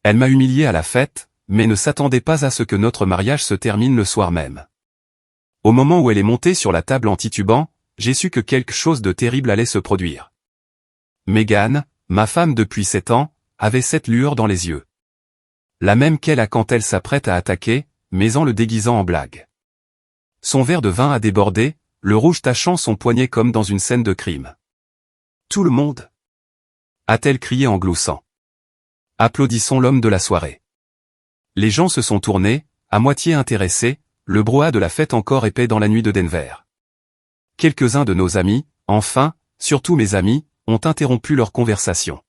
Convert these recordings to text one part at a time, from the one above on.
Elle m'a humilié à la fête, mais ne s'attendait pas à ce que notre mariage se termine le soir même. Au moment où elle est montée sur la table en titubant, j'ai su que quelque chose de terrible allait se produire. Megan, ma femme depuis 7 ans, avait cette lueur dans les yeux. La même qu'elle a quand elle s'apprête à attaquer, mais en le déguisant en blague. Son verre de vin a débordé, le rouge tachant son poignet comme dans une scène de crime. « Tout le monde !» a-t-elle crié en gloussant. Applaudissons l'homme de la soirée. Les gens se sont tournés, à moitié intéressés, le brouhaha de la fête encore épais dans la nuit de Denver. Quelques-uns de nos amis, enfin, surtout mes amis, ont interrompu leur conversation.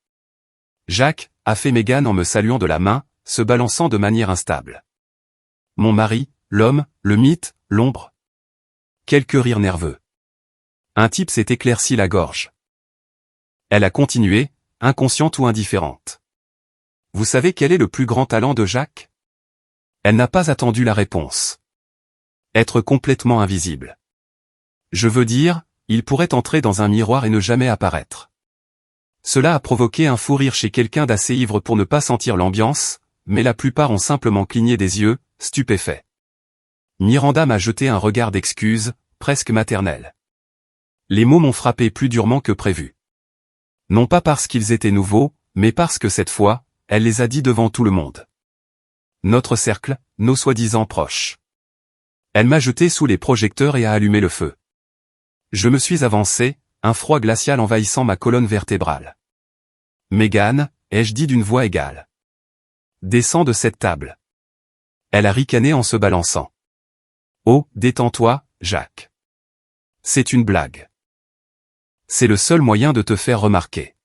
Jack a fait Megan en me saluant de la main, se balançant de manière instable. Mon mari, l'homme, le mythe, l'ombre. Quelques rires nerveux. Un type s'est éclairci la gorge. Elle a continué, inconsciente ou indifférente. Vous savez quel est le plus grand talent de Jack? Elle n'a pas attendu la réponse. Être complètement invisible. Je veux dire, il pourrait entrer dans un miroir et ne jamais apparaître. Cela a provoqué un fou rire chez quelqu'un d'assez ivre pour ne pas sentir l'ambiance, mais la plupart ont simplement cligné des yeux, stupéfaits. Miranda m'a jeté un regard d'excuse, presque maternel. Les mots m'ont frappé plus durement que prévu. Non pas parce qu'ils étaient nouveaux, mais parce que cette fois, elle les a dit devant tout le monde. Notre cercle, nos soi-disant proches. Elle m'a jeté sous les projecteurs et a allumé le feu. Je me suis avancé, un froid glacial envahissant ma colonne vertébrale. Megan, ai-je dit d'une voix égale. Descends de cette table. Elle a ricané en se balançant. Oh, détends-toi, Jack. C'est une blague. C'est le seul moyen de te faire remarquer.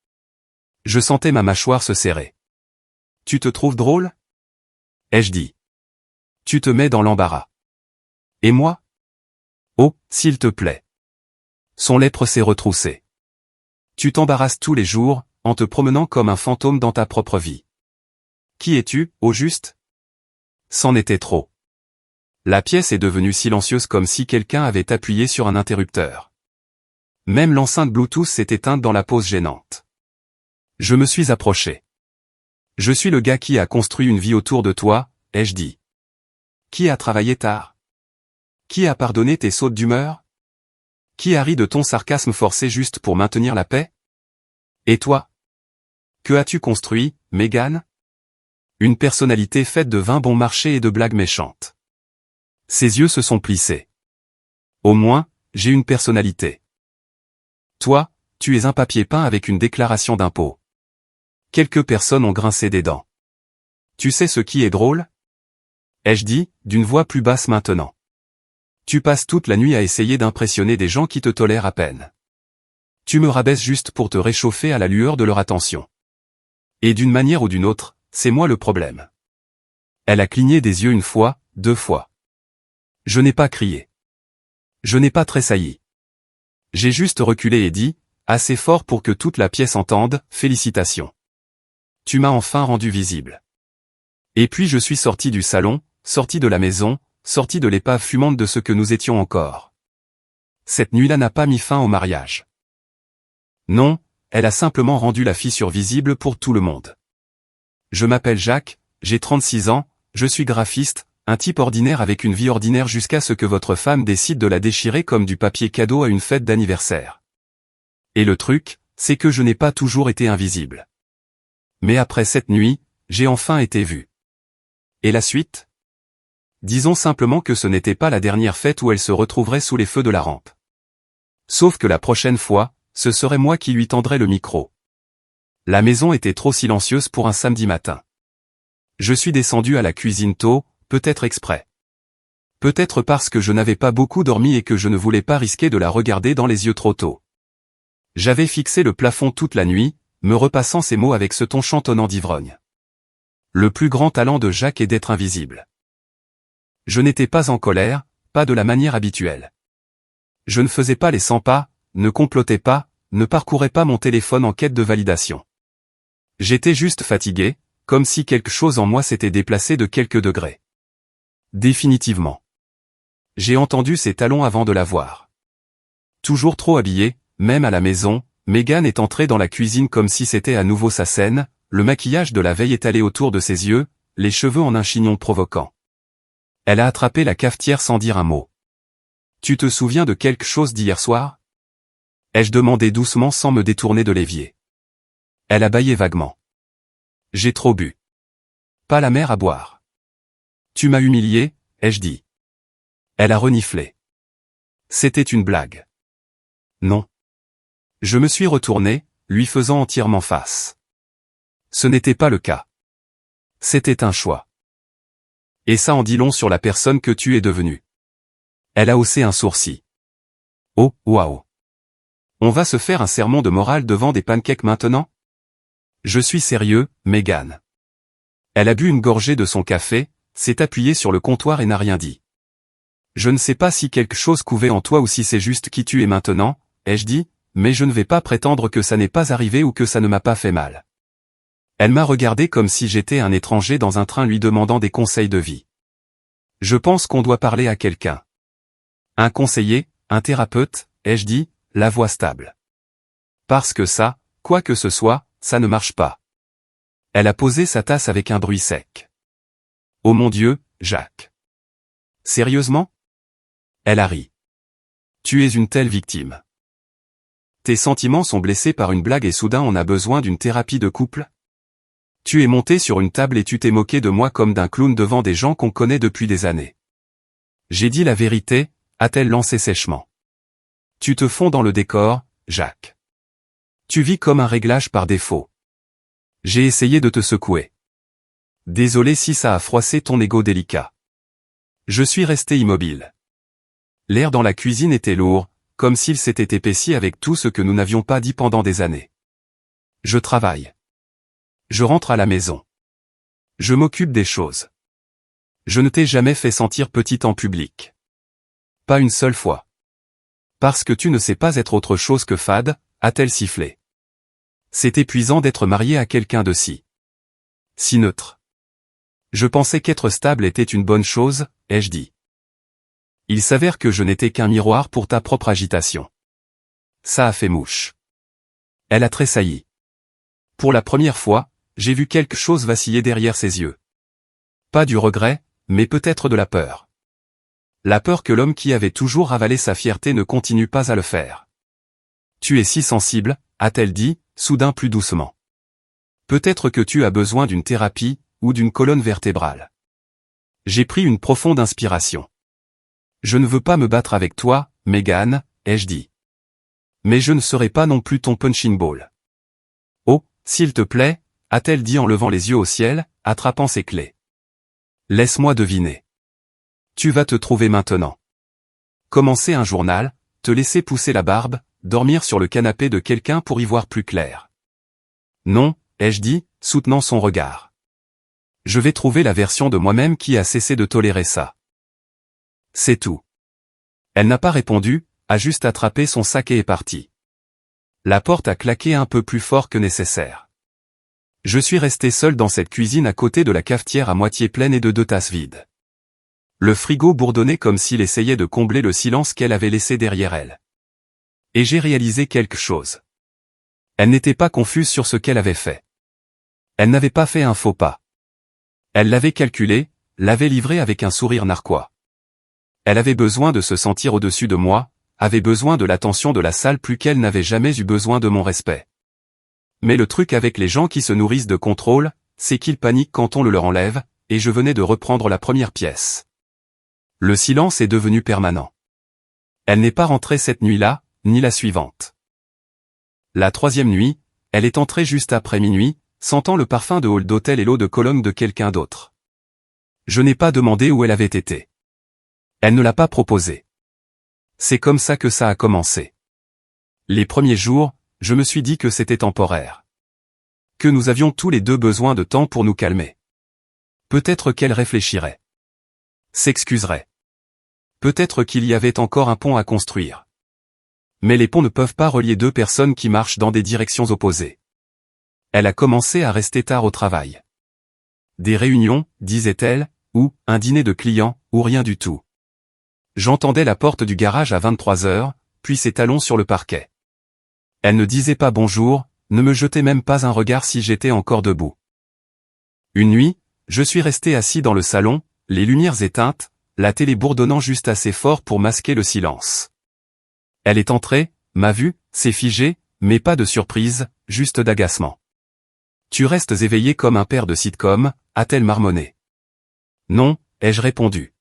Je sentais ma mâchoire se serrer. Tu te trouves drôle? Ai-je dit. Tu te mets dans l'embarras. Et moi? Oh, s'il te plaît. Son lèpre s'est retroussé. Tu t'embarrasses tous les jours, en te promenant comme un fantôme dans ta propre vie. Qui es-tu, au juste? C'en était trop. La pièce est devenue silencieuse comme si quelqu'un avait appuyé sur un interrupteur. Même l'enceinte Bluetooth s'est éteinte dans la pause gênante. Je me suis approché. Je suis le gars qui a construit une vie autour de toi, ai-je dit. Qui a travaillé tard? Qui a pardonné tes sautes d'humeur? Qui a ri de ton sarcasme forcé juste pour maintenir la paix? Et toi? Que as-tu construit, Megan? Une personnalité faite de 20 bons marchés et de blagues méchantes. Ses yeux se sont plissés. Au moins, j'ai une personnalité. Toi, tu es un papier peint avec une déclaration d'impôt. Quelques personnes ont grincé des dents. Tu sais ce qui est drôle? Ai-je dit, d'une voix plus basse maintenant. Tu passes toute la nuit à essayer d'impressionner des gens qui te tolèrent à peine. Tu me rabaisses juste pour te réchauffer à la lueur de leur attention. Et d'une manière ou d'une autre, c'est moi le problème. Elle a cligné des yeux une fois, 2 fois. Je n'ai pas crié. Je n'ai pas tressailli. J'ai juste reculé et dit, assez fort pour que toute la pièce entende, félicitations. Tu m'as enfin rendu visible. Et puis je suis sorti du salon, sorti de la maison, sorti de l'épave fumante de ce que nous étions encore. Cette nuit-là n'a pas mis fin au mariage. Non, elle a simplement rendu la fissure visible pour tout le monde. Je m'appelle Jacques, j'ai 36 ans, je suis graphiste, un type ordinaire avec une vie ordinaire jusqu'à ce que votre femme décide de la déchirer comme du papier cadeau à une fête d'anniversaire. Et le truc, c'est que je n'ai pas toujours été invisible. Mais après cette nuit, j'ai enfin été vu. Et la suite? Disons simplement que ce n'était pas la dernière fête où elle se retrouverait sous les feux de la rampe. Sauf que la prochaine fois, ce serait moi qui lui tendrais le micro. La maison était trop silencieuse pour un samedi matin. Je suis descendu à la cuisine tôt, peut-être exprès. Peut-être parce que je n'avais pas beaucoup dormi et que je ne voulais pas risquer de la regarder dans les yeux trop tôt. J'avais fixé le plafond toute la nuit, me repassant ces mots avec ce ton chantonnant d'ivrogne. Le plus grand talent de Jacques est d'être invisible. Je n'étais pas en colère, pas de la manière habituelle. Je ne faisais pas les 100 pas, ne complotais pas, ne parcourais pas mon téléphone en quête de validation. J'étais juste fatigué, comme si quelque chose en moi s'était déplacé de quelques degrés. Définitivement. J'ai entendu ses talons avant de la voir. Toujours trop habillée, même à la maison, Megan est entrée dans la cuisine comme si c'était à nouveau sa scène, le maquillage de la veille étalé autour de ses yeux, les cheveux en un chignon provoquant. Elle a attrapé la cafetière sans dire un mot. « Tu te souviens de quelque chose d'hier soir ?» ai-je demandé doucement sans me détourner de l'évier. Elle a bâillé vaguement. « J'ai trop bu. Pas la mer à boire. »« Tu m'as humilié, » ai-je dit. Elle a reniflé. C'était une blague. Non. Je me suis retourné, lui faisant entièrement face. Ce n'était pas le cas. C'était un choix. Et ça en dit long sur la personne que tu es devenue. Elle a haussé un sourcil. Oh, waouh. On va se faire un sermon de morale devant des pancakes maintenant? Je suis sérieux, Megan. Elle a bu une gorgée de son café, s'est appuyée sur le comptoir et n'a rien dit. Je ne sais pas si quelque chose couvait en toi ou si c'est juste qui tu es maintenant, ai-je dit, mais je ne vais pas prétendre que ça n'est pas arrivé ou que ça ne m'a pas fait mal. Elle m'a regardé comme si j'étais un étranger dans un train lui demandant des conseils de vie. Je pense qu'on doit parler à quelqu'un. Un conseiller, un thérapeute, ai-je dit, la voix stable. Parce que ça, quoi que ce soit, ça ne marche pas. Elle a posé sa tasse avec un bruit sec. Oh mon Dieu, Jacques. Sérieusement? Elle a ri. Tu es une telle victime. Tes sentiments sont blessés par une blague et soudain on a besoin d'une thérapie de couple? Tu es monté sur une table et tu t'es moqué de moi comme d'un clown devant des gens qu'on connaît depuis des années. J'ai dit la vérité, a-t-elle lancé sèchement. Tu te fonds dans le décor, Jacques. Tu vis comme un réglage par défaut. J'ai essayé de te secouer. Désolé si ça a froissé ton ego délicat. Je suis resté immobile. L'air dans la cuisine était lourd, comme s'il s'était épaissi avec tout ce que nous n'avions pas dit pendant des années. Je travaille. Je rentre à la maison. Je m'occupe des choses. Je ne t'ai jamais fait sentir petite en public. Pas une seule fois. Parce que tu ne sais pas être autre chose que fade, a-t-elle sifflé. C'est épuisant d'être marié à quelqu'un de si neutre. Je pensais qu'être stable était une bonne chose, ai-je dit. Il s'avère que je n'étais qu'un miroir pour ta propre agitation. Ça a fait mouche. Elle a tressailli. Pour la première fois, j'ai vu quelque chose vaciller derrière ses yeux. Pas du regret, mais peut-être de la peur. La peur que l'homme qui avait toujours avalé sa fierté ne continue pas à le faire. Tu es si sensible, a-t-elle dit, soudain plus doucement. Peut-être que tu as besoin d'une thérapie, ou d'une colonne vertébrale. J'ai pris une profonde inspiration. Je ne veux pas me battre avec toi, Megan, ai-je dit. Mais je ne serai pas non plus ton punching ball. Oh, s'il te plaît, a-t-elle dit en levant les yeux au ciel, attrapant ses clés. Laisse-moi deviner. Tu vas te trouver maintenant. Commencer un journal, te laisser pousser la barbe, dormir sur le canapé de quelqu'un pour y voir plus clair. Non, ai-je dit, soutenant son regard. Je vais trouver la version de moi-même qui a cessé de tolérer ça. C'est tout. Elle n'a pas répondu, a juste attrapé son sac et est partie. La porte a claqué un peu plus fort que nécessaire. Je suis resté seul dans cette cuisine à côté de la cafetière à moitié pleine et de 2 tasses vides. Le frigo bourdonnait comme s'il essayait de combler le silence qu'elle avait laissé derrière elle. Et j'ai réalisé quelque chose. Elle n'était pas confuse sur ce qu'elle avait fait. Elle n'avait pas fait un faux pas. Elle l'avait calculé, l'avait livré avec un sourire narquois. Elle avait besoin de se sentir au-dessus de moi, avait besoin de l'attention de la salle plus qu'elle n'avait jamais eu besoin de mon respect. Mais le truc avec les gens qui se nourrissent de contrôle, c'est qu'ils paniquent quand on le leur enlève, et je venais de reprendre la première pièce. Le silence est devenu permanent. Elle n'est pas rentrée cette nuit-là, ni la suivante. La 3e nuit, elle est entrée juste après minuit, sentant le parfum de hall d'hôtel et l'eau de Cologne de quelqu'un d'autre. Je n'ai pas demandé où elle avait été. Elle ne l'a pas proposé. C'est comme ça que ça a commencé. Les premiers jours, je me suis dit que c'était temporaire. Que nous avions tous les deux besoin de temps pour nous calmer. Peut-être qu'elle réfléchirait. S'excuserait. Peut-être qu'il y avait encore un pont à construire. Mais les ponts ne peuvent pas relier 2 personnes qui marchent dans des directions opposées. Elle a commencé à rester tard au travail. Des réunions, disait-elle, ou un dîner de clients, ou rien du tout. J'entendais la porte du garage à 23 heures, puis ses talons sur le parquet. Elle ne disait pas bonjour, ne me jetait même pas un regard si j'étais encore debout. Une nuit, je suis resté assis dans le salon, les lumières éteintes, la télé bourdonnant juste assez fort pour masquer le silence. Elle est entrée, m'a vu, s'est figée, mais pas de surprise, juste d'agacement. Tu restes éveillé comme un père de sitcom, a-t-elle marmonné. Non, ai-je répondu.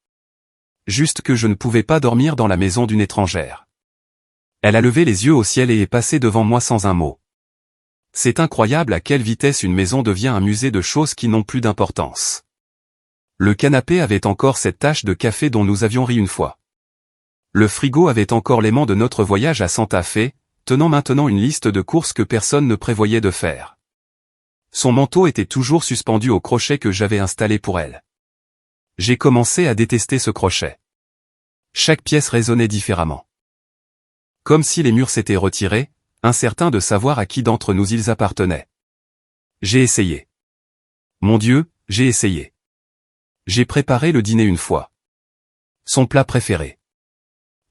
Juste que je ne pouvais pas dormir dans la maison d'une étrangère. Elle a levé les yeux au ciel et est passée devant moi sans un mot. C'est incroyable à quelle vitesse une maison devient un musée de choses qui n'ont plus d'importance. Le canapé avait encore cette tache de café dont nous avions ri une fois. Le frigo avait encore l'aimant de notre voyage à Santa Fe, tenant maintenant une liste de courses que personne ne prévoyait de faire. Son manteau était toujours suspendu au crochet que j'avais installé pour elle. J'ai commencé à détester ce crochet. Chaque pièce résonnait différemment. Comme si les murs s'étaient retirés, incertain de savoir à qui d'entre nous ils appartenaient. J'ai essayé. Mon Dieu, j'ai essayé. J'ai préparé le dîner une fois. Son plat préféré.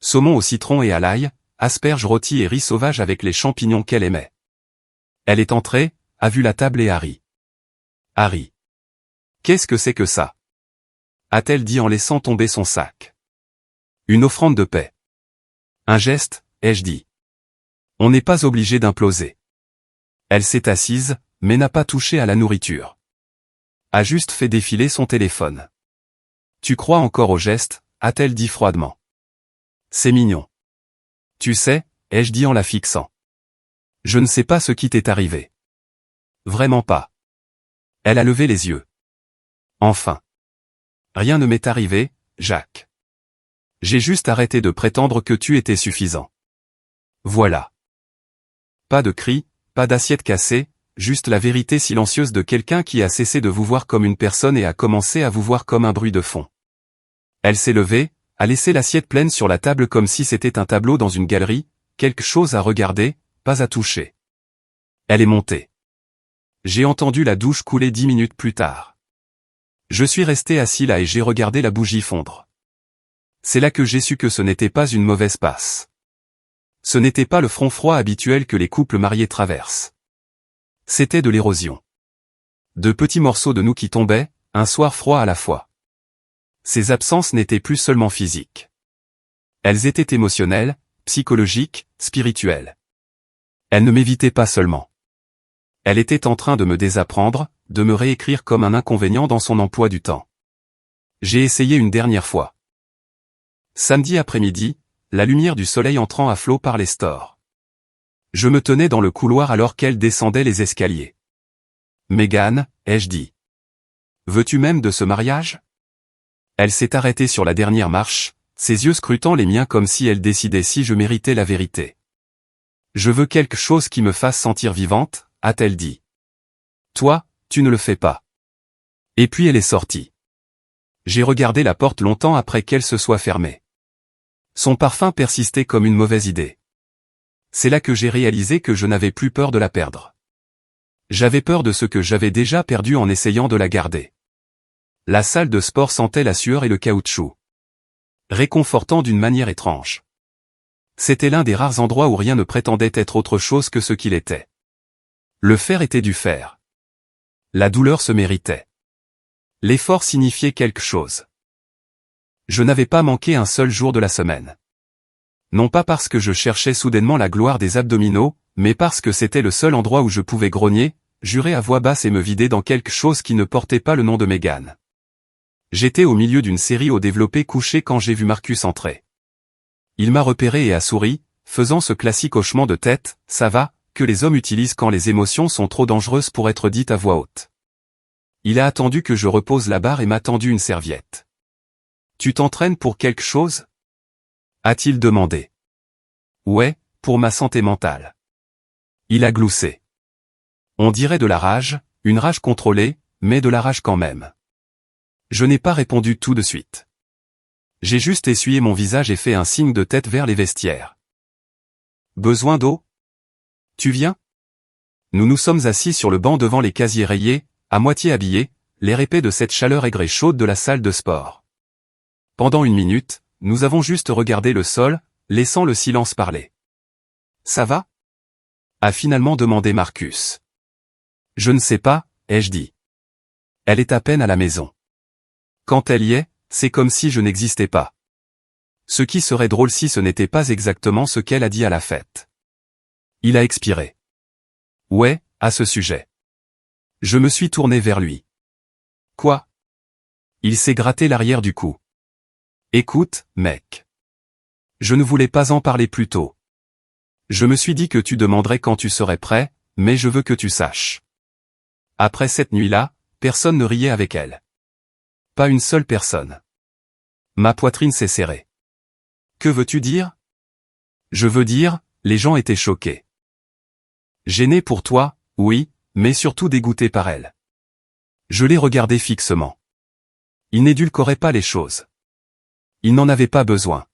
Saumon au citron et à l'ail, asperges rôties et riz sauvage avec les champignons qu'elle aimait. Elle est entrée, a vu la table et a ri. Harry. Qu'est-ce que c'est que ça? A-t-elle dit en laissant tomber son sac. Une offrande de paix. Un geste, ai-je dit. On n'est pas obligé d'imploser. Elle s'est assise, mais n'a pas touché à la nourriture. A juste fait défiler son téléphone. Tu crois encore au geste, a-t-elle dit froidement. C'est mignon. Tu sais, ai-je dit en la fixant. Je ne sais pas ce qui t'est arrivé. Vraiment pas. Elle a levé les yeux. Enfin. Rien ne m'est arrivé, Jacques. J'ai juste arrêté de prétendre que tu étais suffisant. Voilà. Pas de cris, pas d'assiette cassée, juste la vérité silencieuse de quelqu'un qui a cessé de vous voir comme une personne et a commencé à vous voir comme un bruit de fond. Elle s'est levée, a laissé l'assiette pleine sur la table comme si c'était un tableau dans une galerie, quelque chose à regarder, pas à toucher. Elle est montée. J'ai entendu la douche couler 10 minutes plus tard. Je suis resté assis là et j'ai regardé la bougie fondre. C'est là que j'ai su que ce n'était pas une mauvaise passe. Ce n'était pas le front froid habituel que les couples mariés traversent. C'était de l'érosion. De petits morceaux de nous qui tombaient, un soir froid à la fois. Ces absences n'étaient plus seulement physiques. Elles étaient émotionnelles, psychologiques, spirituelles. Elle ne m'évitait pas seulement. Elle était en train de me désapprendre, de me réécrire comme un inconvénient dans son emploi du temps. J'ai essayé une dernière fois. Samedi après-midi, la lumière du soleil entrant à flot par les stores. Je me tenais dans le couloir alors qu'elle descendait les escaliers. Mégane, ai-je dit. Veux-tu même de ce mariage? Elle s'est arrêtée sur la dernière marche, ses yeux scrutant les miens comme si elle décidait si je méritais la vérité. Je veux quelque chose qui me fasse sentir vivante, a-t-elle dit. Toi, tu ne le fais pas. Et puis elle est sortie. J'ai regardé la porte longtemps après qu'elle se soit fermée. Son parfum persistait comme une mauvaise idée. C'est là que j'ai réalisé que je n'avais plus peur de la perdre. J'avais peur de ce que j'avais déjà perdu en essayant de la garder. La salle de sport sentait la sueur et le caoutchouc. Réconfortant d'une manière étrange. C'était l'un des rares endroits où rien ne prétendait être autre chose que ce qu'il était. Le fer était du fer. La douleur se méritait. L'effort signifiait quelque chose. Je n'avais pas manqué un seul jour de la semaine. Non pas parce que je cherchais soudainement la gloire des abdominaux, mais parce que c'était le seul endroit où je pouvais grogner, jurer à voix basse et me vider dans quelque chose qui ne portait pas le nom de Mégane. J'étais au milieu d'une série au développé couché quand j'ai vu Marcus entrer. Il m'a repéré et a souri, faisant ce classique hochement de tête, ça va, que les hommes utilisent quand les émotions sont trop dangereuses pour être dites à voix haute. Il a attendu que je repose la barre et m'a tendu une serviette. Tu t'entraînes pour quelque chose? A-t-il demandé. Ouais, pour ma santé mentale. Il a gloussé. On dirait de la rage, une rage contrôlée, mais de la rage quand même. Je n'ai pas répondu tout de suite. J'ai juste essuyé mon visage et fait un signe de tête vers les vestiaires. Besoin d'eau? Tu viens? Nous nous sommes assis sur le banc devant les casiers rayés, à moitié habillés, l'air épais de cette chaleur aigre et chaude de la salle de sport. Pendant une minute, nous avons juste regardé le sol, laissant le silence parler. Ça va? a finalement demandé Marcus. Je ne sais pas, ai-je dit. Elle est à peine à la maison. Quand elle y est, c'est comme si je n'existais pas. Ce qui serait drôle si ce n'était pas exactement ce qu'elle a dit à la fête. Il a expiré. Ouais, à ce sujet. Je me suis tourné vers lui. Quoi? Il s'est gratté l'arrière du cou. Écoute, mec. Je ne voulais pas en parler plus tôt. Je me suis dit que tu demanderais quand tu serais prêt, mais je veux que tu saches. Après cette nuit-là, personne ne riait avec elle. Pas une seule personne. Ma poitrine s'est serrée. Que veux-tu dire? Je veux dire, les gens étaient choqués. Gêné pour toi, oui, mais surtout dégoûté par elle. Je l'ai regardé fixement. Il n'édulcorait pas les choses. Il n'en avait pas besoin.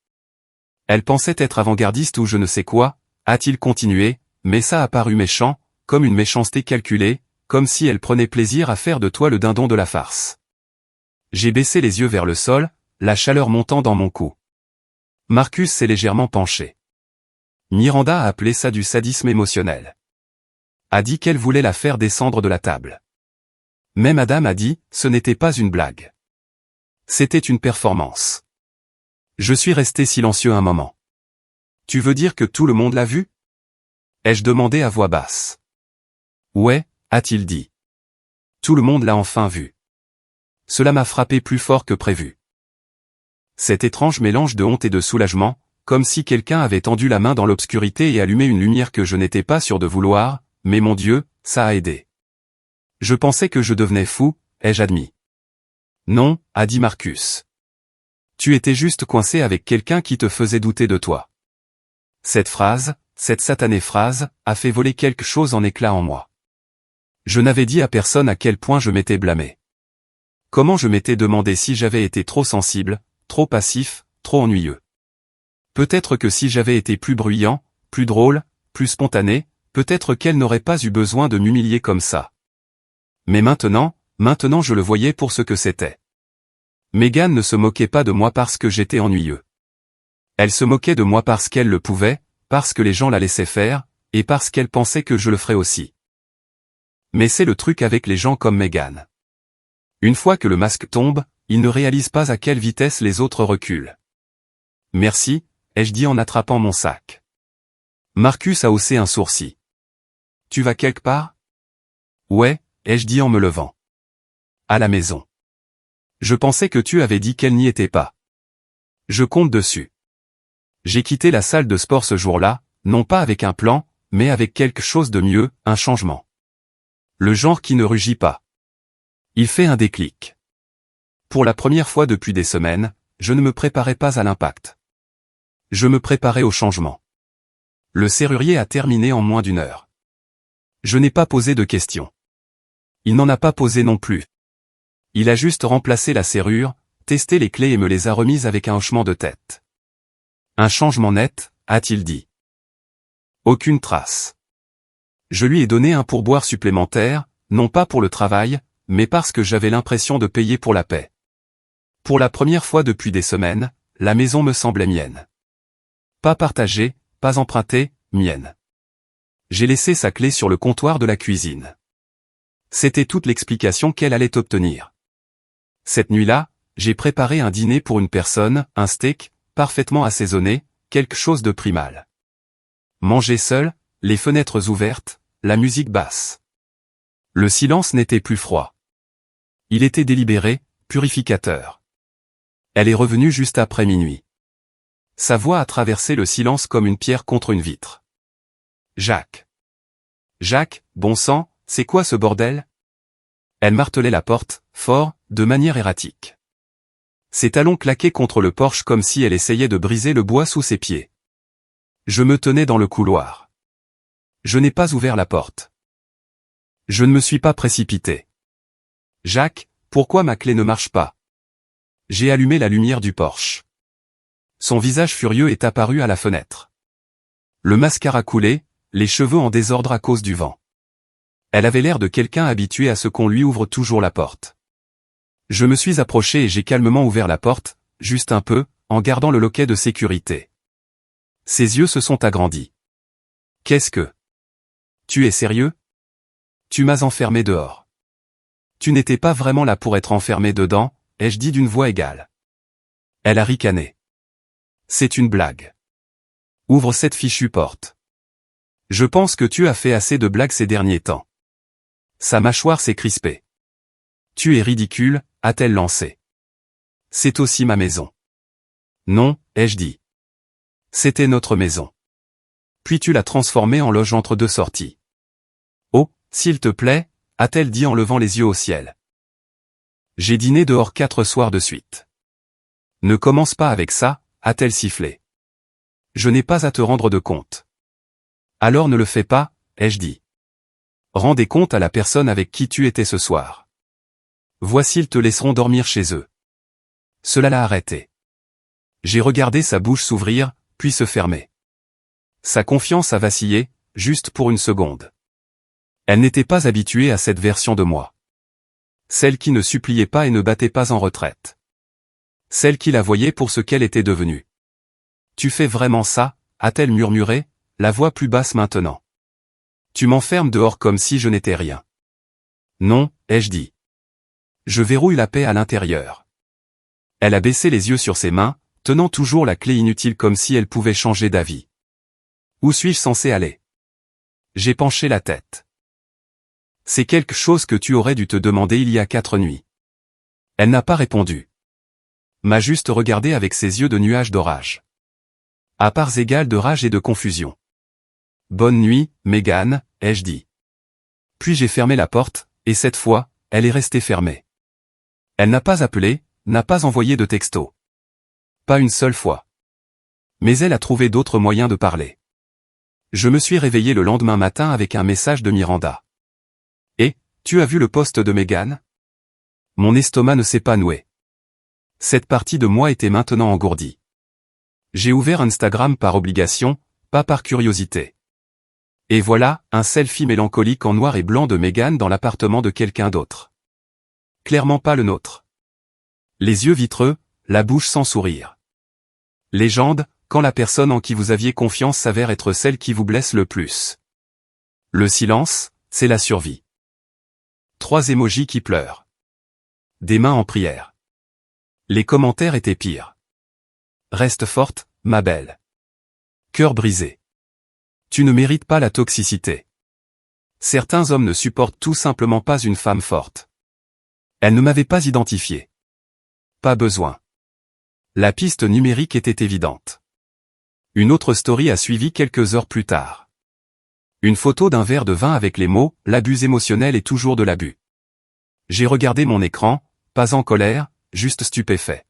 Elle pensait être avant-gardiste ou je ne sais quoi, a-t-il continué, mais ça a paru méchant, comme une méchanceté calculée, comme si elle prenait plaisir à faire de toi le dindon de la farce. J'ai baissé les yeux vers le sol, la chaleur montant dans mon cou. Marcus s'est légèrement penché. Miranda a appelé ça du sadisme émotionnel. A dit qu'elle voulait la faire descendre de la table. Même Adam a dit, ce n'était pas une blague. C'était une performance. Je suis resté silencieux un moment. Tu veux dire que tout le monde l'a vu? Ai-je demandé à voix basse. Ouais, a-t-il dit. Tout le monde l'a enfin vu. Cela m'a frappé plus fort que prévu. Cet étrange mélange de honte et de soulagement, comme si quelqu'un avait tendu la main dans l'obscurité et allumé une lumière que je n'étais pas sûr de vouloir, mais mon Dieu, ça a aidé. Je pensais que je devenais fou, ai-je admis. Non, a dit Marcus. Tu étais juste coincé avec quelqu'un qui te faisait douter de toi. Cette phrase, cette satanée phrase, a fait voler quelque chose en éclats en moi. Je n'avais dit à personne à quel point je m'étais blâmé. Comment je m'étais demandé si j'avais été trop sensible, trop passif, trop ennuyeux. Peut-être que si j'avais été plus bruyant, plus drôle, plus spontané, peut-être qu'elle n'aurait pas eu besoin de m'humilier comme ça. Mais maintenant je le voyais pour ce que c'était. Megan ne se moquait pas de moi parce que j'étais ennuyeux. Elle se moquait de moi parce qu'elle le pouvait, parce que les gens la laissaient faire, et parce qu'elle pensait que je le ferais aussi. Mais c'est le truc avec les gens comme Megan. Une fois que le masque tombe, ils ne réalisent pas à quelle vitesse les autres reculent. Merci, ai-je dit en attrapant mon sac. Marcus a haussé un sourcil. Tu vas quelque part? Ouais, ai-je dit en me levant. À la maison. Je pensais que tu avais dit qu'elle n'y était pas. Je compte dessus. J'ai quitté la salle de sport ce jour-là, non pas avec un plan, mais avec quelque chose de mieux, un changement. Le genre qui ne rugit pas. Il fait un déclic. Pour la première fois depuis des semaines, je ne me préparais pas à l'impact. Je me préparais au changement. Le serrurier a terminé en moins d'1 heure. Je n'ai pas posé de questions. Il n'en a pas posé non plus. Il a juste remplacé la serrure, testé les clés et me les a remises avec un hochement de tête. Un changement net, a-t-il dit. Aucune trace. Je lui ai donné un pourboire supplémentaire, non pas pour le travail, mais parce que j'avais l'impression de payer pour la paix. Pour la première fois depuis des semaines, la maison me semblait mienne. Pas partagée, pas empruntée, mienne. J'ai laissé sa clé sur le comptoir de la cuisine. C'était toute l'explication qu'elle allait obtenir. Cette nuit-là, j'ai préparé un dîner pour une personne, un steak, parfaitement assaisonné, quelque chose de primal. Manger seul, les fenêtres ouvertes, la musique basse. Le silence n'était plus froid. Il était délibéré, purificateur. Elle est revenue juste après minuit. Sa voix a traversé le silence comme une pierre contre une vitre. Jacques. Jacques, bon sang, c'est quoi ce bordel? Elle martelait la porte, fort, de manière erratique. Ses talons claquaient contre le porche comme si elle essayait de briser le bois sous ses pieds. Je me tenais dans le couloir. Je n'ai pas ouvert la porte. Je ne me suis pas précipité. Jacques, pourquoi ma clé ne marche pas? J'ai allumé la lumière du porche. Son visage furieux est apparu à la fenêtre. Le mascara coulait, les cheveux en désordre à cause du vent. Elle avait l'air de quelqu'un habitué à ce qu'on lui ouvre toujours la porte. Je me suis approché et j'ai calmement ouvert la porte, juste un peu, en gardant le loquet de sécurité. Ses yeux se sont agrandis. Qu'est-ce que... Tu es sérieux? Tu m'as enfermé dehors. Tu n'étais pas vraiment là pour être enfermé dedans, ai-je dit d'une voix égale. Elle a ricané. C'est une blague. Ouvre cette fichue porte. Je pense que tu as fait assez de blagues ces derniers temps. Sa mâchoire s'est crispée. Tu es ridicule, a-t-elle lancé. C'est aussi ma maison. Non, ai-je dit. C'était notre maison. Puis tu l'as transformée en loge entre deux sorties. Oh, s'il te plaît, a-t-elle dit en levant les yeux au ciel. J'ai dîné dehors 4 soirs de suite. Ne commence pas avec ça, a-t-elle sifflé. Je n'ai pas à te rendre de compte. Alors ne le fais pas, ai-je dit. Rends des comptes à la personne avec qui tu étais ce soir. Voici, ils te laisseront dormir chez eux. Cela l'a arrêté. J'ai regardé sa bouche s'ouvrir, puis se fermer. Sa confiance a vacillé, juste pour une seconde. Elle n'était pas habituée à cette version de moi. Celle qui ne suppliait pas et ne battait pas en retraite. Celle qui la voyait pour ce qu'elle était devenue. Tu fais vraiment ça, a-t-elle murmuré, la voix plus basse maintenant. Tu m'enfermes dehors comme si je n'étais rien. Non, ai-je dit. Je verrouille la paix à l'intérieur. Elle a baissé les yeux sur ses mains, tenant toujours la clé inutile comme si elle pouvait changer d'avis. Où suis-je censé aller? J'ai penché la tête. C'est quelque chose que tu aurais dû te demander il y a 4 nuits. Elle n'a pas répondu. M'a juste regardé avec ses yeux de nuages d'orage. À parts égales de rage et de confusion. Bonne nuit, Megan, ai-je dit. Puis j'ai fermé la porte, et cette fois, elle est restée fermée. Elle n'a pas appelé, n'a pas envoyé de texto. Pas une seule fois. Mais elle a trouvé d'autres moyens de parler. Je me suis réveillé le lendemain matin avec un message de Miranda. Et, tu as vu le post de Megan? Mon estomac ne s'est pas noué. Cette partie de moi était maintenant engourdie. J'ai ouvert Instagram par obligation, pas par curiosité. Et voilà, un selfie mélancolique en noir et blanc de Megan dans l'appartement de quelqu'un d'autre. Clairement pas le nôtre. Les yeux vitreux, la bouche sans sourire. Légende, quand la personne en qui vous aviez confiance s'avère être celle qui vous blesse le plus. Le silence, c'est la survie. 3 émojis qui pleurent. Des mains en prière. Les commentaires étaient pires. Reste forte, ma belle. Cœur brisé. Tu ne mérites pas la toxicité. Certains hommes ne supportent tout simplement pas une femme forte. Elle ne m'avait pas identifié. Pas besoin. La piste numérique était évidente. Une autre story a suivi quelques heures plus tard. Une photo d'un verre de vin avec les mots « L'abus émotionnel est toujours de l'abus ». J'ai regardé mon écran, pas en colère, juste stupéfait.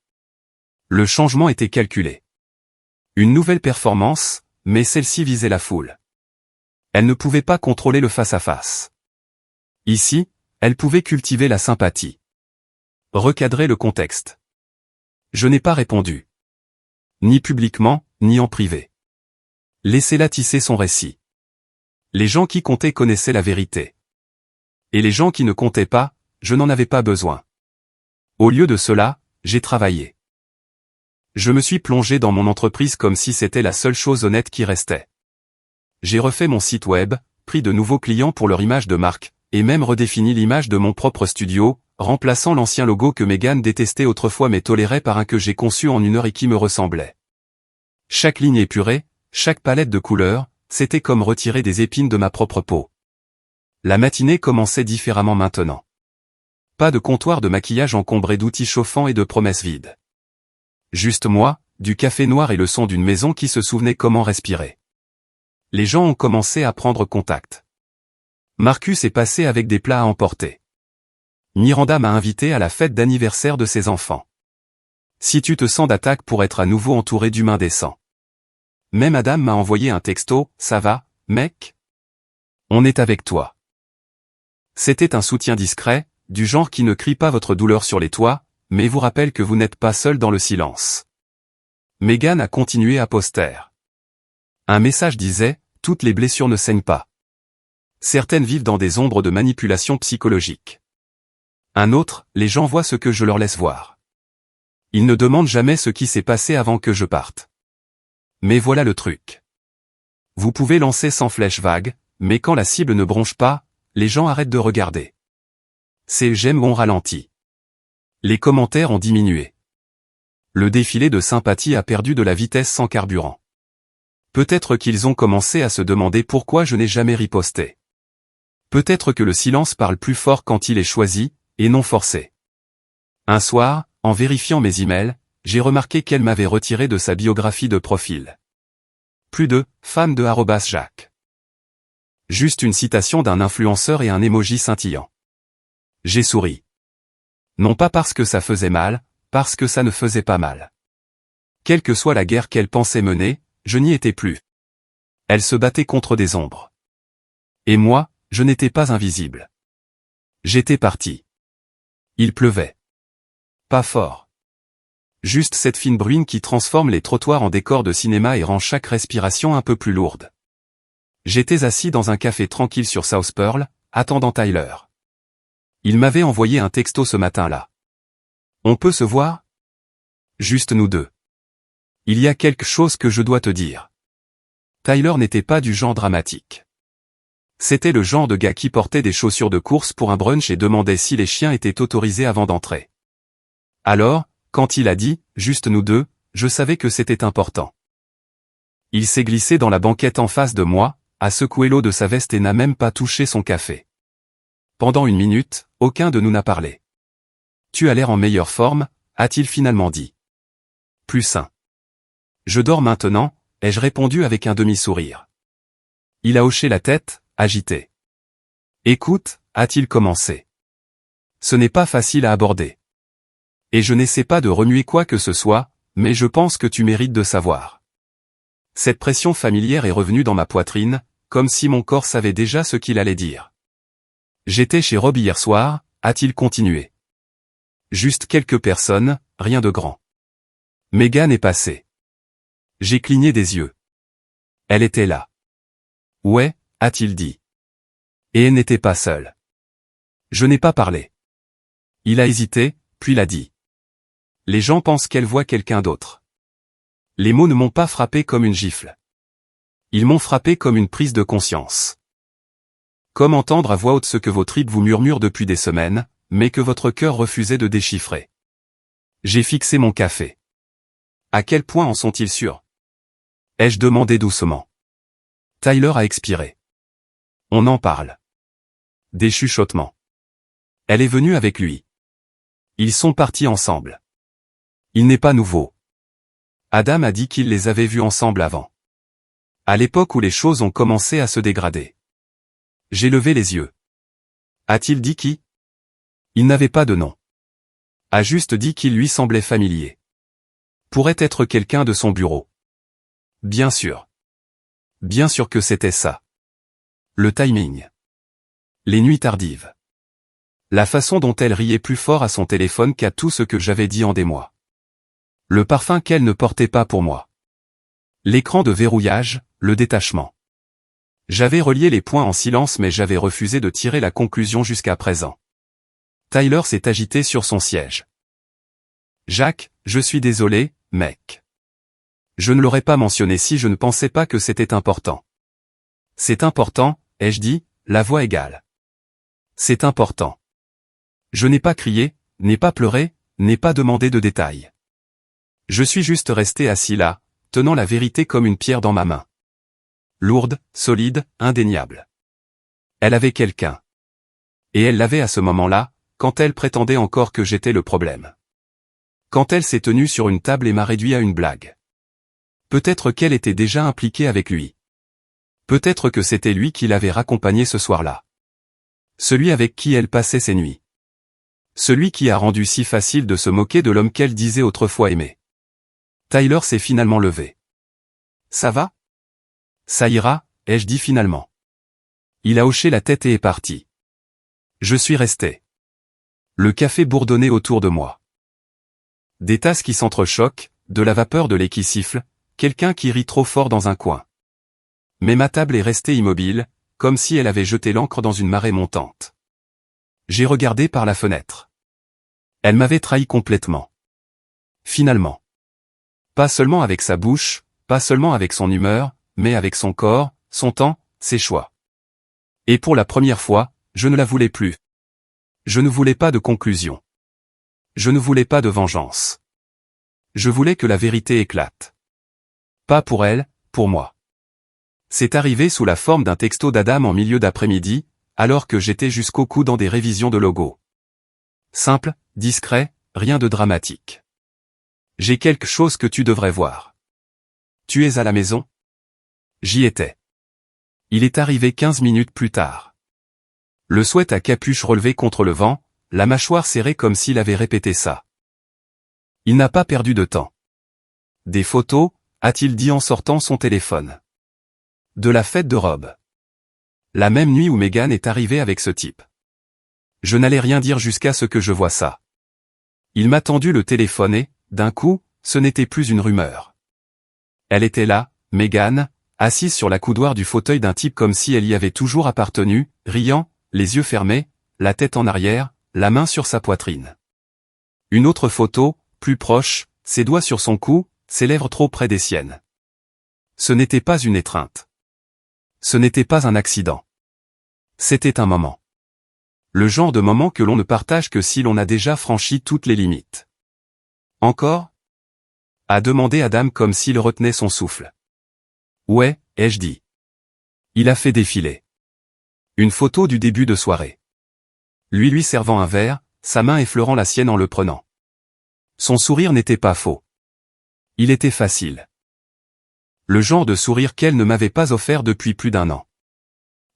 Le changement était calculé. Une nouvelle performance, mais celle-ci visait la foule. Elle ne pouvait pas contrôler le face-à-face. Ici, elle pouvait cultiver la sympathie. Recadrer le contexte. Je n'ai pas répondu. Ni publiquement, ni en privé. Laissez-la tisser son récit. Les gens qui comptaient connaissaient la vérité. Et les gens qui ne comptaient pas, je n'en avais pas besoin. Au lieu de cela, j'ai travaillé. Je me suis plongé dans mon entreprise comme si c'était la seule chose honnête qui restait. J'ai refait mon site web, pris de nouveaux clients pour leur image de marque, et même redéfini l'image de mon propre studio, remplaçant l'ancien logo que Megan détestait autrefois mais tolérait par un que j'ai conçu en 1 heure et qui me ressemblait. Chaque ligne épurée, chaque palette de couleurs, c'était comme retirer des épines de ma propre peau. La matinée commençait différemment maintenant. Pas de comptoir de maquillage encombré d'outils chauffants et de promesses vides. Juste moi, du café noir et le son d'une maison qui se souvenait comment respirer. Les gens ont commencé à prendre contact. Marcus est passé avec des plats à emporter. Miranda m'a invité à la fête d'anniversaire de ses enfants. Si tu te sens d'attaque pour être à nouveau entouré d'humains décents. Même Adam m'a envoyé un texto, ça va, mec? On est avec toi. C'était un soutien discret, du genre qui ne crie pas votre douleur sur les toits, mais vous rappelle que vous n'êtes pas seul dans le silence. Megan a continué à poster. Un message disait, toutes les blessures ne saignent pas. Certaines vivent dans des ombres de manipulation psychologique. Un autre, les gens voient ce que je leur laisse voir. Ils ne demandent jamais ce qui s'est passé avant que je parte. Mais voilà le truc. Vous pouvez lancer 100 flèches vagues, mais quand la cible ne bronche pas, les gens arrêtent de regarder. Ces j'aime ont ralenti. Les commentaires ont diminué. Le défilé de sympathie a perdu de la vitesse sans carburant. Peut-être qu'ils ont commencé à se demander pourquoi je n'ai jamais riposté. Peut-être que le silence parle plus fort quand il est choisi, et non forcé. Un soir, en vérifiant mes emails, j'ai remarqué qu'elle m'avait retiré de sa biographie de profil. Plus de « fan de @Jacques ». Juste une citation d'un influenceur et un emoji scintillant. J'ai souri. Non pas parce que ça faisait mal, parce que ça ne faisait pas mal. Quelle que soit la guerre qu'elle pensait mener, je n'y étais plus. Elle se battait contre des ombres. Et moi, je n'étais pas invisible. J'étais parti. Il pleuvait. Pas fort. Juste cette fine bruine qui transforme les trottoirs en décor de cinéma et rend chaque respiration un peu plus lourde. J'étais assis dans un café tranquille sur South Pearl, attendant Tyler. Il m'avait envoyé un texto ce matin-là. On peut se voir? Juste nous deux. Il y a quelque chose que je dois te dire. Tyler n'était pas du genre dramatique. C'était le genre de gars qui portait des chaussures de course pour un brunch et demandait si les chiens étaient autorisés avant d'entrer. Alors, quand il a dit « juste nous deux », je savais que c'était important. Il s'est glissé dans la banquette en face de moi, a secoué l'eau de sa veste et n'a même pas touché son café. Pendant une minute, aucun de nous n'a parlé. « Tu as l'air en meilleure forme », a-t-il finalement dit. « Plus sain. »« Je dors maintenant », ai-je répondu avec un demi-sourire. Il a hoché la tête, agité. « Écoute », a-t-il commencé. « Ce n'est pas facile à aborder. Et je n'essaie pas de remuer quoi que ce soit, mais je pense que tu mérites de savoir. » Cette pression familière est revenue dans ma poitrine, comme si mon corps savait déjà ce qu'il allait dire. « J'étais chez Rob hier soir », a-t-il continué. « Juste quelques personnes, rien de grand. Megan est passée. » J'ai cligné des yeux. Elle était là. « Ouais », a-t-il dit. Et elle n'était pas seule. Je n'ai pas parlé. Il a hésité, puis l'a dit. Les gens pensent qu'elle voit quelqu'un d'autre. Les mots ne m'ont pas frappé comme une gifle. Ils m'ont frappé comme une prise de conscience. Comme entendre à voix haute ce que vos tripes vous murmurent depuis des semaines, mais que votre cœur refusait de déchiffrer. J'ai fixé mon café. À quel point en sont-ils sûrs? Ai-je demandé doucement. Tyler a expiré. On en parle. Des chuchotements. Elle est venue avec lui. Ils sont partis ensemble. Il n'est pas nouveau. Adam a dit qu'il les avait vus ensemble avant. À l'époque où les choses ont commencé à se dégrader. J'ai levé les yeux. A-t-il dit qui? Il n'avait pas de nom. A juste dit qu'il lui semblait familier. Pourrait être quelqu'un de son bureau. Bien sûr. Bien sûr que c'était ça. Le timing. Les nuits tardives. La façon dont elle riait plus fort à son téléphone qu'à tout ce que j'avais dit en des mois. Le parfum qu'elle ne portait pas pour moi. L'écran de verrouillage, le détachement. J'avais relié les points en silence mais j'avais refusé de tirer la conclusion jusqu'à présent. Tyler s'est agité sur son siège. Jacques, je suis désolé, mec. Je ne l'aurais pas mentionné si je ne pensais pas que c'était important. C'est important, ai-je dit, la voix égale. C'est important. Je n'ai pas crié, n'ai pas pleuré, n'ai pas demandé de détails. Je suis juste resté assis là, tenant la vérité comme une pierre dans ma main. Lourde, solide, indéniable. Elle avait quelqu'un. Et elle l'avait à ce moment-là, quand elle prétendait encore que j'étais le problème. Quand elle s'est tenue sur une table et m'a réduit à une blague. Peut-être qu'elle était déjà impliquée avec lui. Peut-être que c'était lui qui l'avait raccompagnée ce soir-là. Celui avec qui elle passait ses nuits. Celui qui a rendu si facile de se moquer de l'homme qu'elle disait autrefois aimer. Tyler s'est finalement levé. Ça va? Ça ira, ai-je dit finalement. Il a hoché la tête et est parti. Je suis resté. Le café bourdonnait autour de moi. Des tasses qui s'entrechoquent, de la vapeur de lait qui siffle, quelqu'un qui rit trop fort dans un coin. Mais ma table est restée immobile, comme si elle avait jeté l'ancre dans une marée montante. J'ai regardé par la fenêtre. Elle m'avait trahi complètement. Finalement. Pas seulement avec sa bouche, pas seulement avec son humeur, mais avec son corps, son temps, ses choix. Et pour la première fois, je ne la voulais plus. Je ne voulais pas de conclusion. Je ne voulais pas de vengeance. Je voulais que la vérité éclate. Pas pour elle, pour moi. C'est arrivé sous la forme d'un texto d'Adam en milieu d'après-midi, alors que j'étais jusqu'au cou dans des révisions de logo. Simple, discret, rien de dramatique. J'ai quelque chose que tu devrais voir. Tu es à la maison? J'y étais. Il est arrivé 15 minutes plus tard. Le sweat à capuche relevé contre le vent, la mâchoire serrée comme s'il avait répété ça. Il n'a pas perdu de temps. Des photos, a-t-il dit en sortant son téléphone. De la fête de Rob. La même nuit où Megan est arrivée avec ce type. Je n'allais rien dire jusqu'à ce que je vois ça. Il m'a tendu le téléphone et, d'un coup, ce n'était plus une rumeur. Elle était là, Megan, assise sur la coudoir du fauteuil d'un type comme si elle y avait toujours appartenu, riant, les yeux fermés, la tête en arrière, la main sur sa poitrine. Une autre photo, plus proche, ses doigts sur son cou, ses lèvres trop près des siennes. Ce n'était pas une étreinte. Ce n'était pas un accident. C'était un moment. Le genre de moment que l'on ne partage que si l'on a déjà franchi toutes les limites. Encore? A demandé Adam comme s'il retenait son souffle. Ouais, ai-je dit. Il a fait défiler. Une photo du début de soirée. Lui servant un verre, sa main effleurant la sienne en le prenant. Son sourire n'était pas faux. Il était facile. Le genre de sourire qu'elle ne m'avait pas offert depuis plus d'1 an.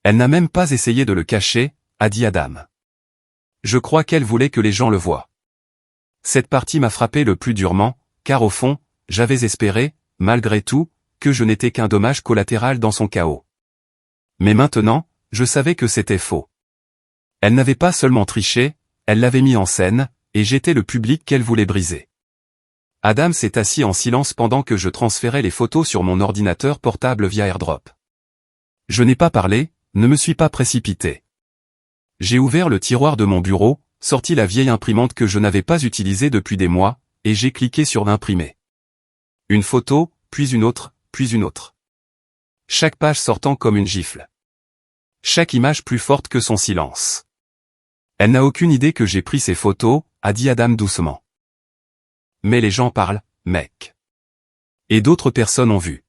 Elle n'a même pas essayé de le cacher, a dit Adam. Je crois qu'elle voulait que les gens le voient. Cette partie m'a frappé le plus durement, car au fond, j'avais espéré, malgré tout, que je n'étais qu'un dommage collatéral dans son chaos. Mais maintenant, je savais que c'était faux. Elle n'avait pas seulement triché, elle l'avait mis en scène, et j'étais le public qu'elle voulait briser. Adam s'est assis en silence pendant que je transférais les photos sur mon ordinateur portable via AirDrop. Je n'ai pas parlé, ne me suis pas précipité. J'ai ouvert le tiroir de mon bureau, sorti la vieille imprimante que je n'avais pas utilisée depuis des mois, et j'ai cliqué sur imprimer. Une photo, puis une autre, puis une autre. Chaque page sortant comme une gifle. Chaque image plus forte que son silence. Elle n'a aucune idée que j'ai pris ces photos, a dit Adam doucement. Mais les gens parlent, mec. Et d'autres personnes ont vu.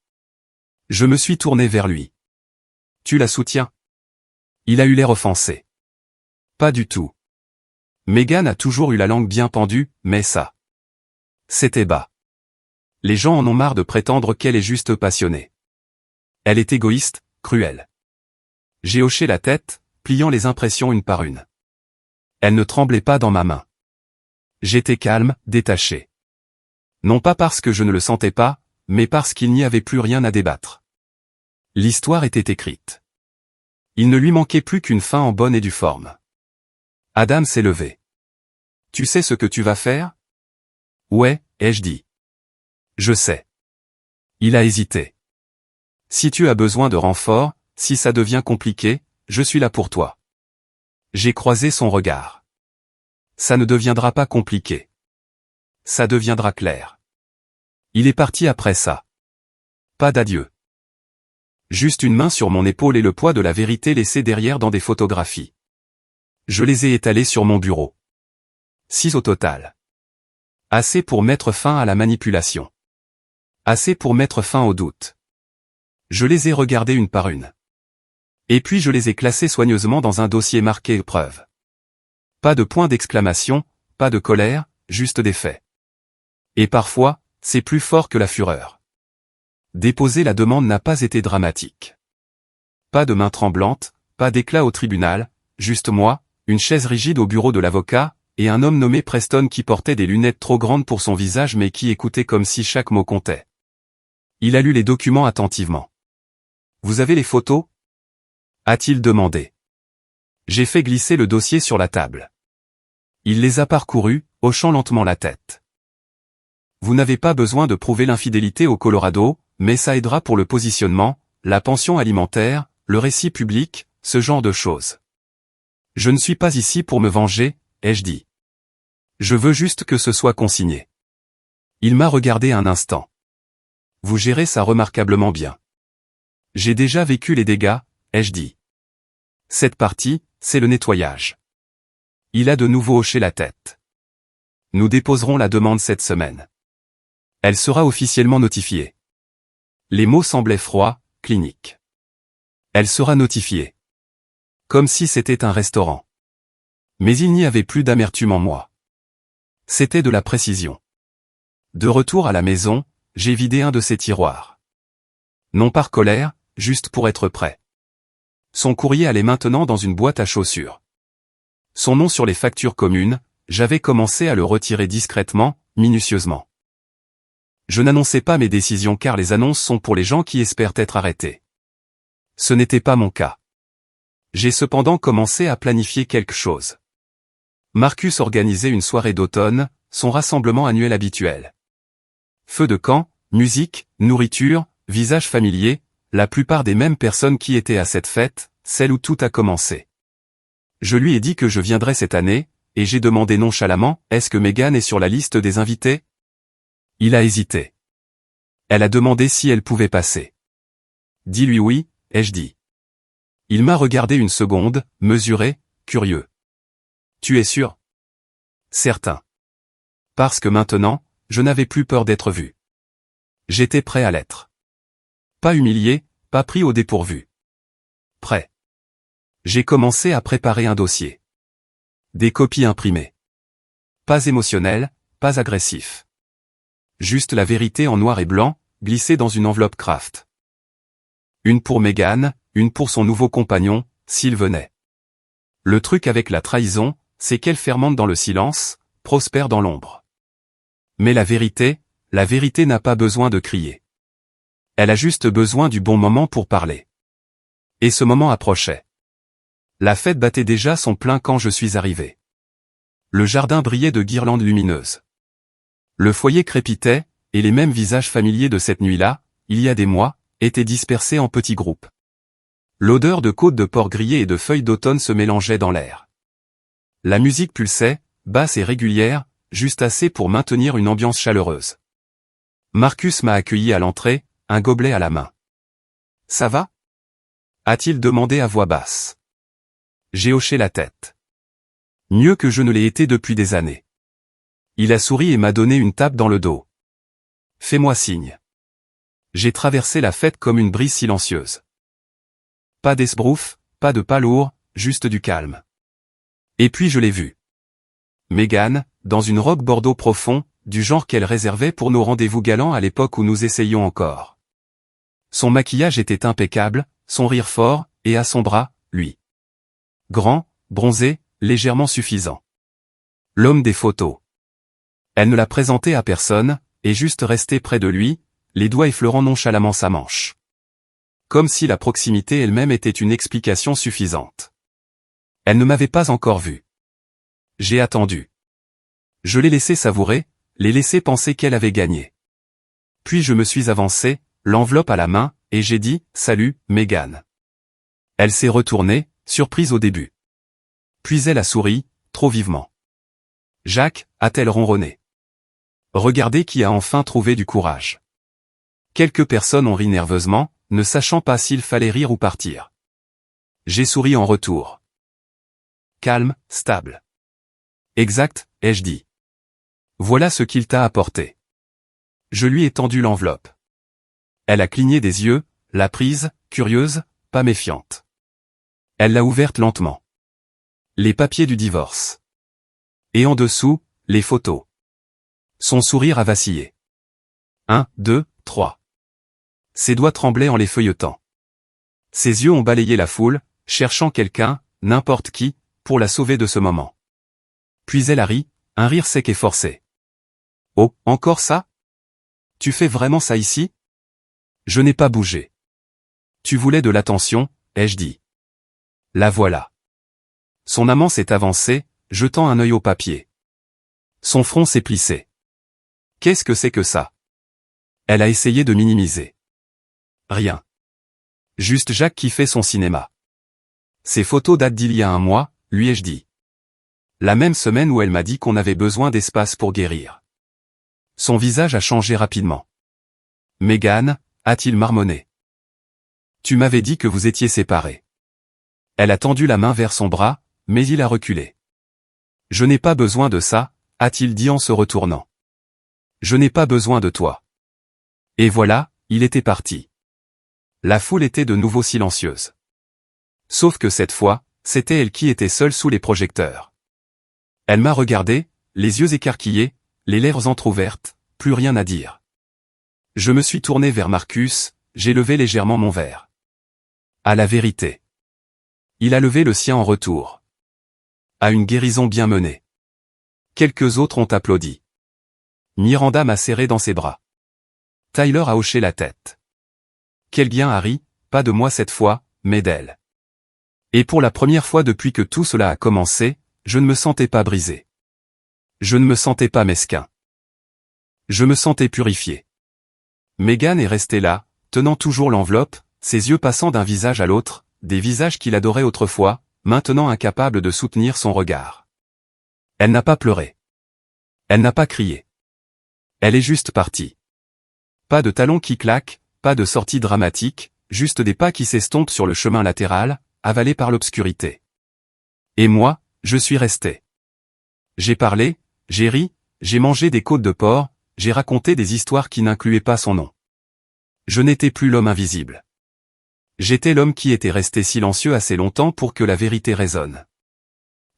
Je me suis tourné vers lui. Tu la soutiens? Il a eu l'air offensé. Pas du tout. Megan a toujours eu la langue bien pendue, mais ça. C'était bas. Les gens en ont marre de prétendre qu'elle est juste passionnée. Elle est égoïste, cruelle. J'ai hoché la tête, pliant les impressions une par une. Elle ne tremblait pas dans ma main. J'étais calme, détaché. Non pas parce que je ne le sentais pas, mais parce qu'il n'y avait plus rien à débattre. L'histoire était écrite. Il ne lui manquait plus qu'une fin en bonne et due forme. Adam s'est levé. Tu sais ce que tu vas faire? Ouais, ai-je dit. Je sais. Il a hésité. Si tu as besoin de renfort, si ça devient compliqué, je suis là pour toi. J'ai croisé son regard. Ça ne deviendra pas compliqué. Ça deviendra clair. Il est parti après ça. Pas d'adieu. Juste une main sur mon épaule et le poids de la vérité laissée derrière dans des photographies. Je les ai étalées sur mon bureau. 6 au total. Assez pour mettre fin à la manipulation. Assez pour mettre fin au doute. Je les ai regardées une par une. Et puis je les ai classées soigneusement dans un dossier marqué épreuve. Pas de point d'exclamation, pas de colère, juste des faits. Et parfois, c'est plus fort que la fureur. Déposer la demande n'a pas été dramatique. Pas de main tremblante, pas d'éclat au tribunal, juste moi, une chaise rigide au bureau de l'avocat, et un homme nommé Preston qui portait des lunettes trop grandes pour son visage mais qui écoutait comme si chaque mot comptait. Il a lu les documents attentivement. Vous avez les photos? A-t-il demandé. J'ai fait glisser le dossier sur la table. Il les a parcourus, hochant lentement la tête. Vous n'avez pas besoin de prouver l'infidélité au Colorado, mais ça aidera pour le positionnement, la pension alimentaire, le récit public, ce genre de choses. Je ne suis pas ici pour me venger, ai-je dit. Je veux juste que ce soit consigné. Il m'a regardé un instant. Vous gérez ça remarquablement bien. J'ai déjà vécu les dégâts, ai-je dit. Cette partie, c'est le nettoyage. Il a de nouveau hoché la tête. Nous déposerons la demande cette semaine. Elle sera officiellement notifiée. Les mots semblaient froids, cliniques. Elle sera notifiée. Comme si c'était un restaurant. Mais il n'y avait plus d'amertume en moi. C'était de la précision. De retour à la maison, j'ai vidé un de ses tiroirs. Non par colère, juste pour être prêt. Son courrier allait maintenant dans une boîte à chaussures. Son nom sur les factures communes, j'avais commencé à le retirer discrètement, minutieusement. Je n'annonçais pas mes décisions car les annonces sont pour les gens qui espèrent être arrêtés. Ce n'était pas mon cas. J'ai cependant commencé à planifier quelque chose. Marcus organisait une soirée d'automne, son rassemblement annuel habituel. Feu de camp, musique, nourriture, visages familiers, la plupart des mêmes personnes qui étaient à cette fête, celle où tout a commencé. Je lui ai dit que je viendrais cette année, et j'ai demandé nonchalamment, est-ce que Megan est sur la liste des invités? Il a hésité. Elle a demandé si elle pouvait passer. Dis-lui oui, ai-je dit. Il m'a regardé une seconde, mesuré, curieux. Tu es sûr? Certain. Parce que maintenant, je n'avais plus peur d'être vu. J'étais prêt à l'être. Pas humilié, pas pris au dépourvu. Prêt. J'ai commencé à préparer un dossier. Des copies imprimées. Pas émotionnel, pas agressif. Juste la vérité en noir et blanc, glissée dans une enveloppe Kraft. Une pour Megan, une pour son nouveau compagnon, s'il venait. Le truc avec la trahison, c'est qu'elle fermente dans le silence, prospère dans l'ombre. Mais la vérité n'a pas besoin de crier. Elle a juste besoin du bon moment pour parler. Et ce moment approchait. La fête battait déjà son plein quand je suis arrivé. Le jardin brillait de guirlandes lumineuses. Le foyer crépitait, et les mêmes visages familiers de cette nuit-là, il y a des mois, étaient dispersés en petits groupes. L'odeur de côtes de porc grillées et de feuilles d'automne se mélangeait dans l'air. La musique pulsait, basse et régulière, juste assez pour maintenir une ambiance chaleureuse. Marcus m'a accueilli à l'entrée, un gobelet à la main. « Ça va ?» a-t-il demandé à voix basse. J'ai hoché la tête. Mieux que je ne l'ai été depuis des années. Il a souri et m'a donné une tape dans le dos. « Fais-moi signe. » J'ai traversé la fête comme une brise silencieuse. Pas d'esbrouf, pas de pas lourd, juste du calme. Et puis je l'ai vue. Megan, dans une robe bordeaux profond, du genre qu'elle réservait pour nos rendez-vous galants à l'époque où nous essayions encore. Son maquillage était impeccable, son rire fort, et à son bras, lui. Grand, bronzé, légèrement suffisant. L'homme des photos. Elle ne l'a présenté à personne, et juste resté près de lui, les doigts effleurant nonchalamment sa manche. Comme si la proximité elle-même était une explication suffisante. Elle ne m'avait pas encore vu. J'ai attendu. Je l'ai laissé savourer, l'ai laissé penser qu'elle avait gagné. Puis je me suis avancé, l'enveloppe à la main, et j'ai dit « Salut, Megan ». Elle s'est retournée, surprise au début. Puis elle a souri, trop vivement. « Jacques » a-t-elle ronronné. Regardez qui a enfin trouvé du courage. Quelques personnes ont ri nerveusement, ne sachant pas s'il fallait rire ou partir. J'ai souri en retour. Calme, stable. Exact, ai-je dit. Voilà ce qu'il t'a apporté. Je lui ai tendu l'enveloppe. Elle a cligné des yeux, l'a prise, curieuse, pas méfiante. Elle l'a ouverte lentement. Les papiers du divorce. Et en dessous, les photos. Son sourire a vacillé. 1, 2, 3. Ses doigts tremblaient en les feuilletant. Ses yeux ont balayé la foule, cherchant quelqu'un, n'importe qui, pour la sauver de ce moment. Puis elle a ri, un rire sec et forcé. « Oh, encore ça? Tu fais vraiment ça ici? » Je n'ai pas bougé. « Tu voulais de l'attention, ai-je dit. » La voilà. Son amant s'est avancé, jetant un œil au papier. Son front s'est plissé. « Qu'est-ce que c'est que ça? » Elle a essayé de minimiser. « Rien. Juste Jacques qui fait son cinéma. » Ces photos datent d'il y a un mois, lui ai-je dit. La même semaine où elle m'a dit qu'on avait besoin d'espace pour guérir. Son visage a changé rapidement. « Megan » a-t-il marmonné. « Tu m'avais dit que vous étiez séparés. » Elle a tendu la main vers son bras, mais il a reculé. Je n'ai pas besoin de ça, a-t-il dit en se retournant. Je n'ai pas besoin de toi. Et voilà, il était parti. La foule était de nouveau silencieuse. Sauf que cette fois, c'était elle qui était seule sous les projecteurs. Elle m'a regardé, les yeux écarquillés, les lèvres entr'ouvertes, plus rien à dire. Je me suis tourné vers Marcus, j'ai levé légèrement mon verre. À la vérité. Il a levé le sien en retour. À une guérison bien menée. Quelques autres ont applaudi. Miranda m'a serré dans ses bras. Tyler a hoché la tête. Quel gain, Harry, pas de moi cette fois, mais d'elle. Et pour la première fois depuis que tout cela a commencé, je ne me sentais pas brisé. Je ne me sentais pas mesquin. Je me sentais purifié. Meghan est restée là, tenant toujours l'enveloppe, ses yeux passant d'un visage à l'autre, des visages qu'il adorait autrefois, maintenant incapable de soutenir son regard. Elle n'a pas pleuré. Elle n'a pas crié. Elle est juste partie. Pas de talons qui claquent, pas de sortie dramatique, juste des pas qui s'estompent sur le chemin latéral, avalés par l'obscurité. Et moi, je suis resté. J'ai parlé, j'ai ri, j'ai mangé des côtes de porc, j'ai raconté des histoires qui n'incluaient pas son nom. Je n'étais plus l'homme invisible. J'étais l'homme qui était resté silencieux assez longtemps pour que la vérité résonne.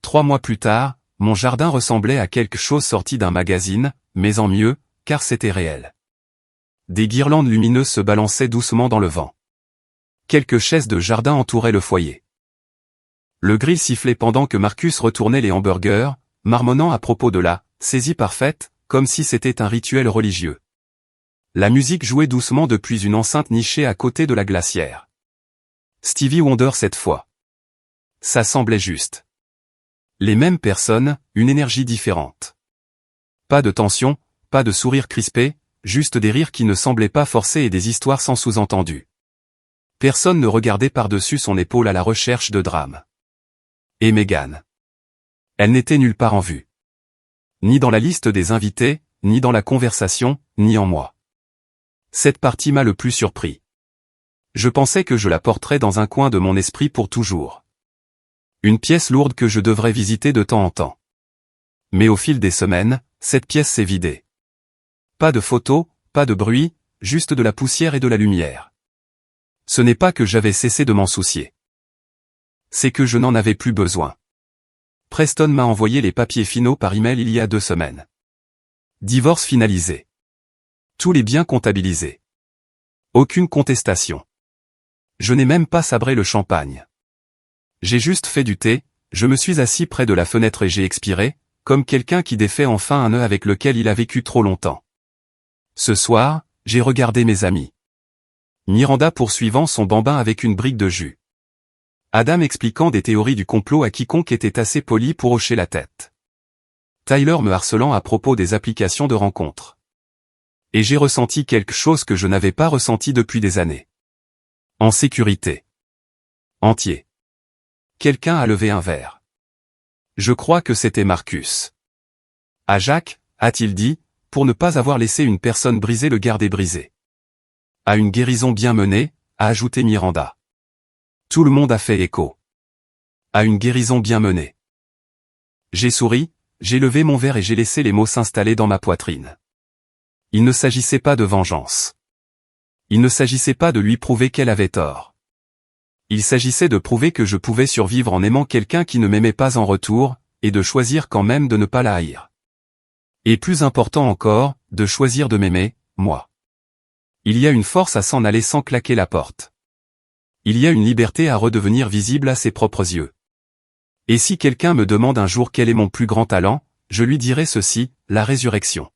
3 mois plus tard, mon jardin ressemblait à quelque chose sorti d'un magazine, mais en mieux, car c'était réel. Des guirlandes lumineuses se balançaient doucement dans le vent. Quelques chaises de jardin entouraient le foyer. Le grill sifflait pendant que Marcus retournait les hamburgers, marmonnant à propos de la saisie parfaite, comme si c'était un rituel religieux. La musique jouait doucement depuis une enceinte nichée à côté de la glacière. Stevie Wonder cette fois. Ça semblait juste. Les mêmes personnes, une énergie différente. Pas de tension, pas de sourire crispé, juste des rires qui ne semblaient pas forcés et des histoires sans sous-entendu. Personne ne regardait par-dessus son épaule à la recherche de drame. Et Meghan. Elle n'était nulle part en vue. Ni dans la liste des invités, ni dans la conversation, ni en moi. Cette partie m'a le plus surpris. Je pensais que je la porterais dans un coin de mon esprit pour toujours. Une pièce lourde que je devrais visiter de temps en temps. Mais au fil des semaines, cette pièce s'est vidée. Pas de photos, pas de bruit, juste de la poussière et de la lumière. Ce n'est pas que j'avais cessé de m'en soucier. C'est que je n'en avais plus besoin. Preston m'a envoyé les papiers finaux par email il y a 2 semaines. Divorce finalisé. Tous les biens comptabilisés. Aucune contestation. Je n'ai même pas sabré le champagne. J'ai juste fait du thé, je me suis assis près de la fenêtre et j'ai expiré, comme quelqu'un qui défait enfin un nœud avec lequel il a vécu trop longtemps. Ce soir, j'ai regardé mes amis. Miranda poursuivant son bambin avec une brique de jus. Adam expliquant des théories du complot à quiconque était assez poli pour hocher la tête. Tyler me harcelant à propos des applications de rencontres. Et j'ai ressenti quelque chose que je n'avais pas ressenti depuis des années. En sécurité. Entier. Quelqu'un a levé un verre. Je crois que c'était Marcus. À Jacques, a-t-il dit, pour ne pas avoir laissé une personne brisée le garder brisé. À une guérison bien menée, a ajouté Miranda. Tout le monde a fait écho. À une guérison bien menée. J'ai souri, j'ai levé mon verre et j'ai laissé les mots s'installer dans ma poitrine. Il ne s'agissait pas de vengeance. Il ne s'agissait pas de lui prouver qu'elle avait tort. Il s'agissait de prouver que je pouvais survivre en aimant quelqu'un qui ne m'aimait pas en retour, et de choisir quand même de ne pas la haïr. Et plus important encore, de choisir de m'aimer, moi. Il y a une force à s'en aller sans claquer la porte. Il y a une liberté à redevenir visible à ses propres yeux. Et si quelqu'un me demande un jour quel est mon plus grand talent, je lui dirai ceci, la résurrection.